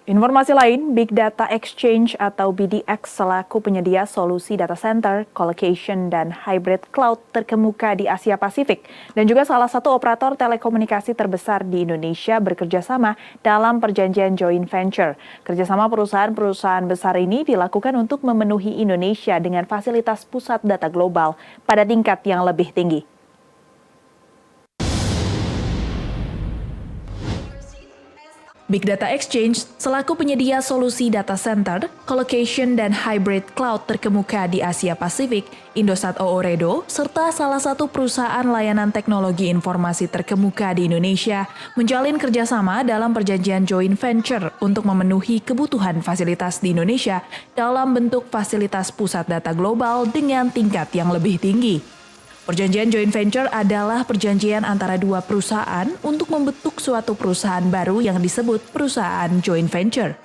Informasi lain, Big Data Exchange atau BDX selaku penyedia solusi data center, colocation, dan hybrid cloud terkemuka di Asia Pasifik dan juga salah satu operator telekomunikasi terbesar di Indonesia bekerja sama dalam perjanjian joint venture. Kerjasama perusahaan-perusahaan besar ini dilakukan untuk memenuhi Indonesia dengan fasilitas pusat data global pada tingkat yang lebih tinggi. Big Data Exchange selaku penyedia solusi data center, colocation, dan hybrid cloud terkemuka di Asia Pasifik, Indosat Ooredoo, serta salah satu perusahaan layanan teknologi informasi terkemuka di Indonesia, menjalin kerjasama dalam perjanjian joint venture untuk memenuhi kebutuhan fasilitas di Indonesia dalam bentuk fasilitas pusat data global dengan tingkat yang lebih tinggi. Perjanjian joint venture adalah perjanjian antara dua perusahaan untuk membentuk suatu perusahaan baru yang disebut perusahaan joint venture.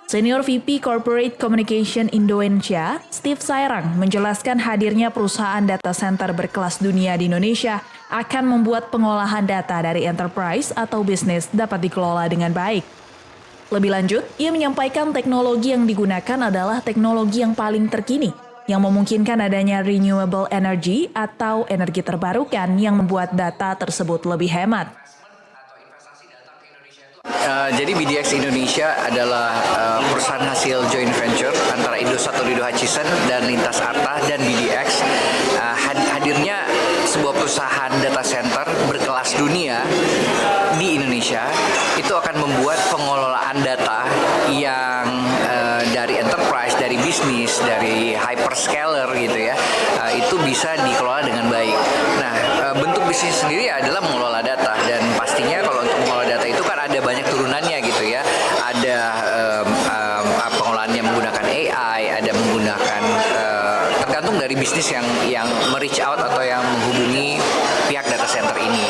Senior VP Corporate Communication Indonesia, Steve Sairang, menjelaskan hadirnya perusahaan data center berkelas dunia di Indonesia akan membuat pengolahan data dari enterprise atau bisnis dapat dikelola dengan baik. Lebih lanjut, ia menyampaikan teknologi yang digunakan adalah teknologi yang paling terkini, yang memungkinkan adanya renewable energy atau energi terbarukan yang membuat data tersebut lebih hemat. Jadi BDX Indonesia adalah perusahaan hasil joint venture antara Indosat Ooredoo Hutchison dan Lintas Arta dan BDX. Hadirnya sebuah perusahaan data center berkelas dunia di Indonesia itu akan membuat pengelolaan data yang dari enterprise, dari bisnis, dari hyperscaler gitu ya, itu bisa dikelola dengan baik. Nah, bentuk bisnis sendiri adalah mengelola data dan pastinya kalau untuk mengelola data itu kan ada banyak turunannya gitu ya. Ada pengelolaannya menggunakan AI, ada menggunakan tergantung dari bisnis yang reach out atau yang menghubungi pihak data center ini.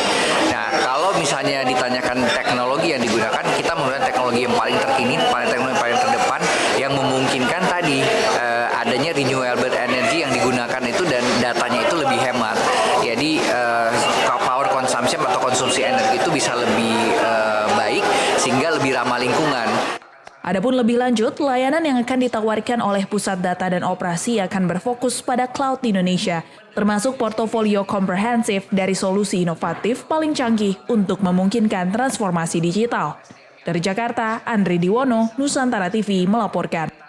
Nah, kalau misalnya ditanyakan teknologi yang digunakan, kita menggunakan teknologi yang paling terkini, teknologi yang paling terdepan yang memungkinkan tadi adanya renewable energy yang digunakan itu dan datanya itu lebih hemat. Jadi power consumption atau konsumsi energi itu bisa lebih baik sehingga lebih ramah lingkungan. Adapun lebih lanjut, layanan yang akan ditawarkan oleh Pusat Data dan Operasi akan berfokus pada cloud di Indonesia, termasuk portofolio komprehensif dari solusi inovatif paling canggih untuk memungkinkan transformasi digital. Dari Jakarta, Andri Diwono, Nusantara TV melaporkan.